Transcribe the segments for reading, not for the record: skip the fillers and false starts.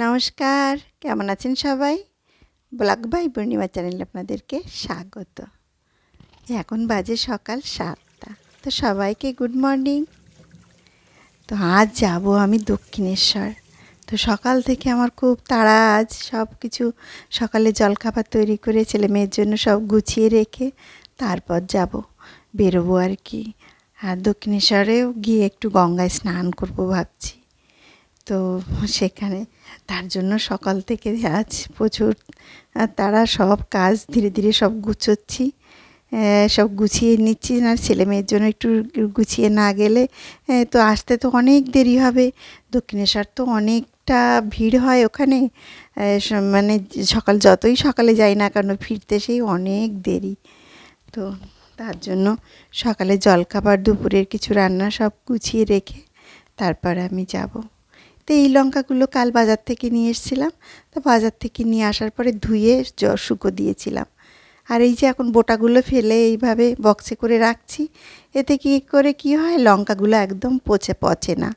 নমস্কার, কেমন আছেন সবাই? ব্লগ বাই পূর্ণিমা চ্যানেলে আপনাদেরকে স্বাগত। এখন বাজে সকাল 7টা। তো সবাইকে গুড মর্নিং। তো আজ যাব আমি দক্ষিণেশ্বর। তো সকাল থেকে আমার খুব তাড়া, আজ সব কিছু সকালে জলখাবার তৈরি করে ছেলে মেয়ের জন্য সব গুছিয়ে রেখে তারপর যাব, বেরোবো আর কি। আর দক্ষিণেশ্বরেও গিয়ে একটু গঙ্গায় স্নান করব ভাবছি। তো সেখানে তার জন্য সকাল থেকে আজ প্রচুর তারা সব কাজ ধীরে ধীরে সব গুছোচ্ছি, সব গুছিয়ে নিচ্ছি। না ছেলে মেয়ের জন্য একটু গুছিয়ে না গেলে তো আসতে তো অনেক দেরি হবে। দক্ষিণেশ্বর তো অনেকটা ভিড় হয় ওখানে, মানে যতই সকালে যাই না কেন ফিরতে সেই অনেক দেরি। তো তার জন্য সকালে জলখাবার দুপুরের কিছু রান্না সব গুছিয়ে রেখে তারপর আমি যাব। তো এই লঙ্কাগুলো কাল বাজার থেকে নিয়ে এসেছিলাম। তো বাজার থেকে নিয়ে আসার পরে ধুয়ে শুকো দিয়েছিলাম। আর এই যে এখন বোটাগুলো ফেলে এইভাবে বক্সে করে রাখছি। এতে কি হয়, লঙ্কাগুলো একদম পচে না।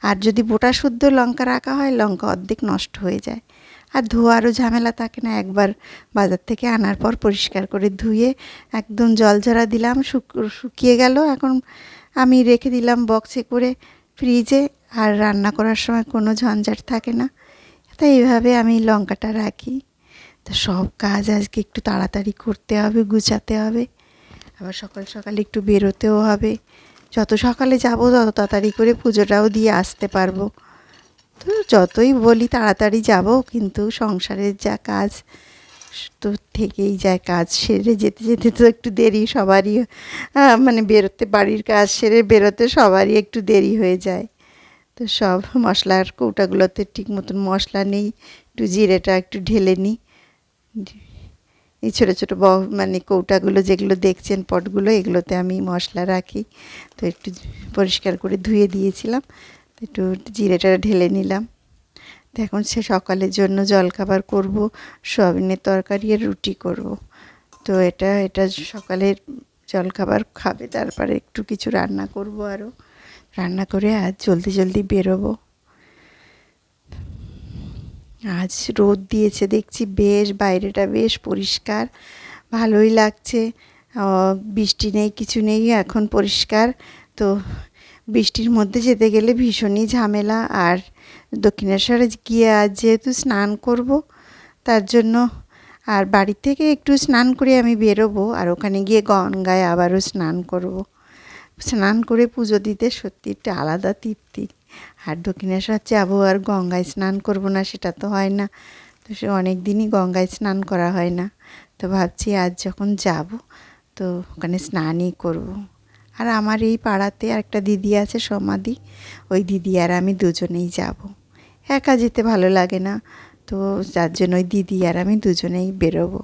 আর যদি বোটা শুদ্ধ লঙ্কা রাখা হয়, লঙ্কা অর্ধেক নষ্ট হয়ে যায়। আর ধোয়ারও ঝামেলা থাকে না। একবার বাজার থেকে আনার পর পরিষ্কার করে ধুয়ে একদম জল ঝরা দিলাম, শুকিয়ে গেল। এখন আমি রেখে দিলাম বক্সে করে ফ্রিজে। আর রান্না করার সময় কোনো ঝঞ্ঝাট থাকে না। তাই এইভাবে আমি লঙ্কাটা রাখি। তো সব কাজ আজকে একটু তাড়াতাড়ি করতে হবে, গুছাতে হবে। আবার সকাল সকাল একটু বেরোতেও হবে। যত সকালে যাব তত তাড়াতাড়ি করে পুজোটাও দিয়ে আসতে পারবো। তো যতই বলি তাড়াতাড়ি যাব, কিন্তু সংসারের যা কাজ তো থেকেই যায়। কাজ সেরে যেতে যেতে তো একটু দেরি সবারই, মানে বেরোতে, বাড়ির কাজ সেরে বেরোতে সবারই একটু দেরি হয়ে যায়। তো সব মশলার কৌটাগুলোতে ঠিক মতন মশলা নেই। একটু জিরেটা একটু ঢেলে নিই। এই ছোটো ছোটো মানে কৌটাগুলো যেগুলো দেখছেন, পটগুলো, এগুলোতে আমি মশলা রাখি। তো একটু পরিষ্কার করে ধুয়ে দিয়েছিলাম। তো একটু জিরেটা ঢেলে নিলাম। তো এখন সকালের জন্য জলখাবার করব, সয়াবিনের তরকারি আর রুটি করব। তো এটা সকালের জলখাবার খাবে, তারপরে একটু কিছু রান্না করব, আরও রান্না করে আজ জলদি জলদি বেরোবো। আজ রোদ দিয়েছে দেখছি, বেশ বাইরেটা বেশ পরিষ্কার, ভালোই লাগছে। বৃষ্টি নেই, কিছু নেই, এখন পরিষ্কার। তো বৃষ্টির মধ্যে যেতে গেলে ভীষণই ঝামেলা। আর দক্ষিণেশ্বরে গিয়ে আজ যেহেতু স্নান করব, তার জন্য আর বাড়ি থেকে একটু স্নান করে আমি বেরোবো। আর ওখানে গিয়ে গঙ্গায় আবারও স্নান করব। স্নান করে পুজো দিতে সত্যি একটা আলাদা তৃপ্তি। আর দক্ষিণেশ্বর যাবো আর গঙ্গায় স্নান করব না, সেটা তো হয় না। তো সে অনেক দিনই গঙ্গায় স্নান করা হয় না। তো ভাবছি আজ যখন যাব, তো ওখানে স্নানই করব। আর আমার এই পাড়াতে একটা দিদি আছে, সমাধি, ওই দিদি আর আমি দুজনেই যাব। একা যেতে ভালো লাগে না। তো যার জন্য ওই দিদি আর আমি দুজনেই বেরোবো।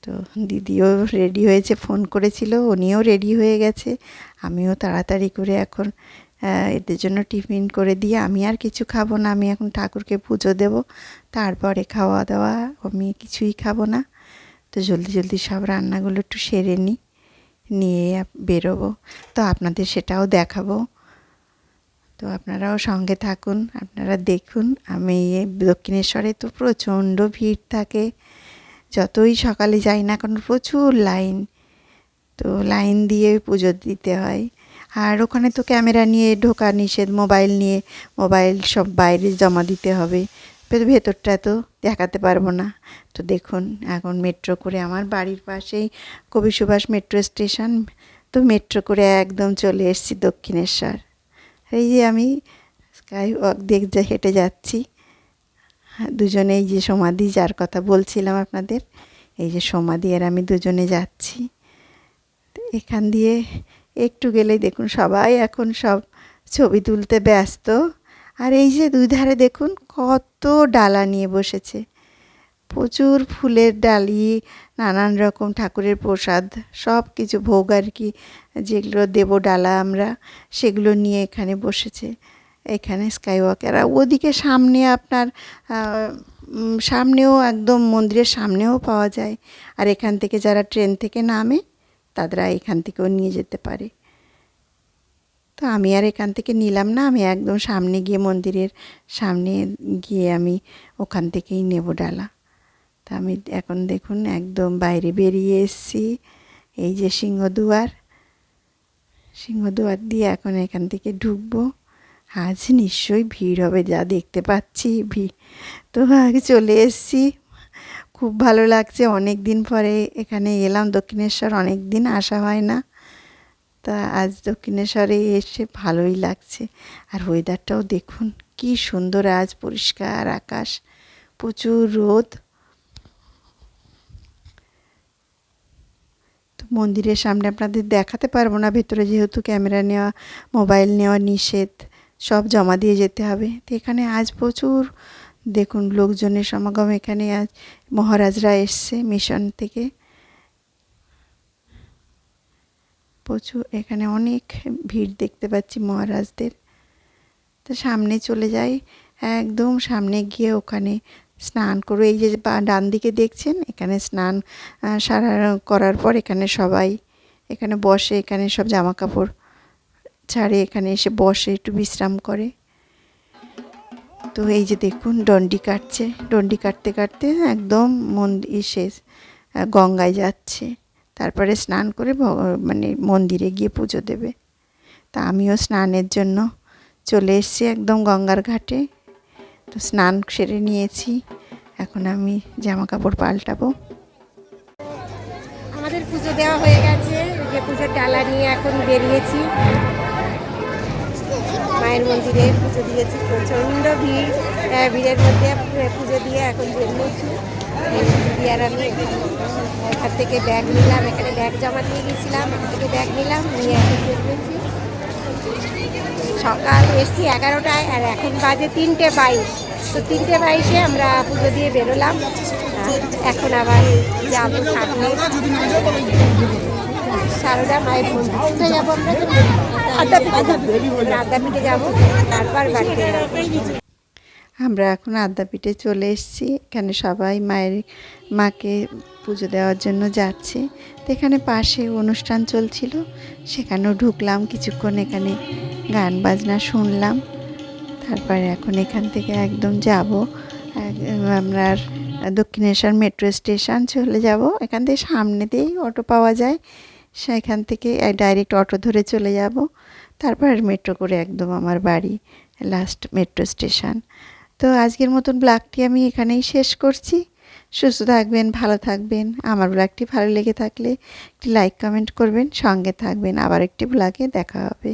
তো দিদিও রেডি হয়েছে, ফোন করেছিল, উনিও রেডি হয়ে গেছে। আমিও তাড়াতাড়ি করে এখন এদের জন্য টিফিন করে দিয়ে আমি আর কিছু খাবো না। আমি এখন ঠাকুরকে পুজো দেব, তারপরে খাওয়া দাওয়া আমি কিছুই খাবো না। তো জলদি জলদি সব রান্নাগুলো একটু সেরে নিয়ে বেরোবো। তো আপনাদের সেটাও দেখাবো। তো আপনারাও সঙ্গে থাকুন, আপনারা দেখুন। আমি দক্ষিণেশ্বরে তো প্রচণ্ড ভিড় থাকে, যতই সকালে যাই না কেন প্রচুর লাইন। তো লাইন দিয়ে পুজো দিতে হয়। আর ওখানে তো ক্যামেরা নিয়ে ঢোকা নিষেধ, মোবাইল সব বাইরে জমা দিতে হবে। ভেতরটা তো দেখাতে পারবো না। তো দেখুন, এখন মেট্রো করে, আমার বাড়ির পাশেই কবি সুভাষ মেট্রো স্টেশন। তো মেট্রো করে একদম চলে এসেছি দক্ষিণেশ্বর। এই যে আমি স্কাই ওয়াক দেখে হেঁটে যাচ্ছি। দুজনে, এই যে সমাধি, যার কথা বলছিলাম আপনাদের, এই যে সমাধি আর আমি দুজনে যাচ্ছি। তো এখান দিয়ে একটু গেলেই দেখুন সবাই এখন সব ছবি তুলতে ব্যস্ত। আর এই যে দুই ধারে দেখুন কত ডালা নিয়ে বসেছে, প্রচুর ফুলের ডালি, নানান রকম ঠাকুরের প্রসাদ, সব কিছু ভোগ আর কি, যেগুলো দেব ডালা আমরা, সেগুলো নিয়ে এখানে বসেছে। এখানে স্কাই ওয়াকের ওদিকে সামনে আপনার সামনেও, একদম মন্দিরের সামনেও পাওয়া যায়। আর এখান থেকে যারা ট্রেন থেকে নামে তারা এখান থেকেও নিয়ে যেতে পারে। তো তো আমি আর এখান থেকে নিলাম না, আমি একদম সামনে গিয়ে মন্দিরের সামনে গিয়ে আমি ওখান থেকেই নেব ডালা। তা আমি এখন দেখুন একদম বাইরে বেরিয়ে এসেছি, এই যে সিংহদুয়ার দিয়ে এখন এখান থেকে ঢুকবো। আজ নিশ্চয়ই ভিড় হবে, যা দেখতে পাচ্ছি ভিড়। তো আগে চলে এসেছি, খুব ভালো লাগছে, অনেক দিন পরে এখানে এলাম। দক্ষিণেশ্বর অনেক দিন আসা হয় না, তা আজ দক্ষিণেশ্বরে এসে ভালোই লাগছে। আর ওয়েদারটাও দেখুন কি সুন্দর, আজ পরিষ্কার আকাশ, প্রচুর রোদ। তো মন্দিরের সামনে আপনাদের দেখাতে পারবো না ভেতরে, যেহেতু ক্যামেরা নেওয়া, মোবাইল নেওয়া নিষেধ, সব জমা দিয়ে যেতে হবে। তো এখানে আজ প্রচুর দেখুন লোকজনের সমাগম। এখানে আজ মহারাজরা এসছে মিশন থেকে, প্রচুর এখানে অনেক ভিড় দেখতে পাচ্ছি মহারাজদের। তো সামনে চলে যাই, একদম সামনে গিয়ে ওখানে স্নান করবো। এই যে ডান দিকে দেখছেন, এখানে স্নান সারা করার পর এখানে সবাই এখানে বসে, এখানে সব জামা কাপড় ছাড়ে, এখানে এসে বসে একটু বিশ্রাম করে। তো এই যে দেখুন ডন্ডি কাটছে, ডন্ডি কাটতে কাটতে একদম মন্দির শেষ, গঙ্গায় যাচ্ছে। তারপরে স্নান করে মানে মন্দিরে গিয়ে পুজো দেবে। তা আমিও স্নানের জন্য চলে এসেছি একদম গঙ্গার ঘাটে। তো স্নান সেরে নিয়েছি, এখন আমি জামা কাপড় পাল্টাবো। আমাদের পুজো দেওয়া হয়ে গেছে, যে পুজোর ডালা নিয়ে এখন বেরিয়েছি, মায়ের মন্দিরে পুজো দিয়েছি। প্রচণ্ড ভিড়, ভিড়ের মধ্যে পুজো দিয়ে এখন বেরিয়েছি। দিদি আর আমি এখান থেকে ব্যাগ নিলাম, এখানে ব্যাগ জমা দিয়ে গেছিলাম, এখান থেকে ব্যাগ নিলাম, নিয়ে এখন বেরিয়েছি। সকাল এসছি 11টায়, আর এখন বাজে 3:22। তো 3:22-এ আমরা পুজো দিয়ে বেরোলাম। এখন আবার যাবো সামনে সারদা মায়ের মন্দিরে যাবো, আমরা আদ্যাপীঠে যাবো, তারপর বাড়িতে যাবো। আমরা এখন আদ্যাপীঠে চলে এসেছি, এখানে সবাই মাকে পুজো দেওয়ার জন্য যাচ্ছে। তো এখানে পাশে অনুষ্ঠান চলছিল, সেখানেও ঢুকলাম কিছুক্ষণ, এখানে গান বাজনা শুনলাম। তারপরে এখন এখান থেকে একদম যাব আপনার দক্ষিণেশ্বর মেট্রো স্টেশন চলে যাব। এখান থেকে সামনেতেই অটো পাওয়া যায়, সেখান থেকে ডাইরেক্ট অটো ধরে চলে যাব। তারপর মেট্রো করে একদম আমার বাড়ি, লাস্ট মেট্রো স্টেশন। তো আজকের মতন ব্লগটি আমি এখানেই শেষ করছি। সুস্থ থাকবেন, ভালো থাকবেন। আমার ব্লগটি ভালো লেগে থাকলে একটি লাইক কমেন্ট করবেন, সঙ্গে থাকবেন। আবার একটি ব্লগে দেখা হবে।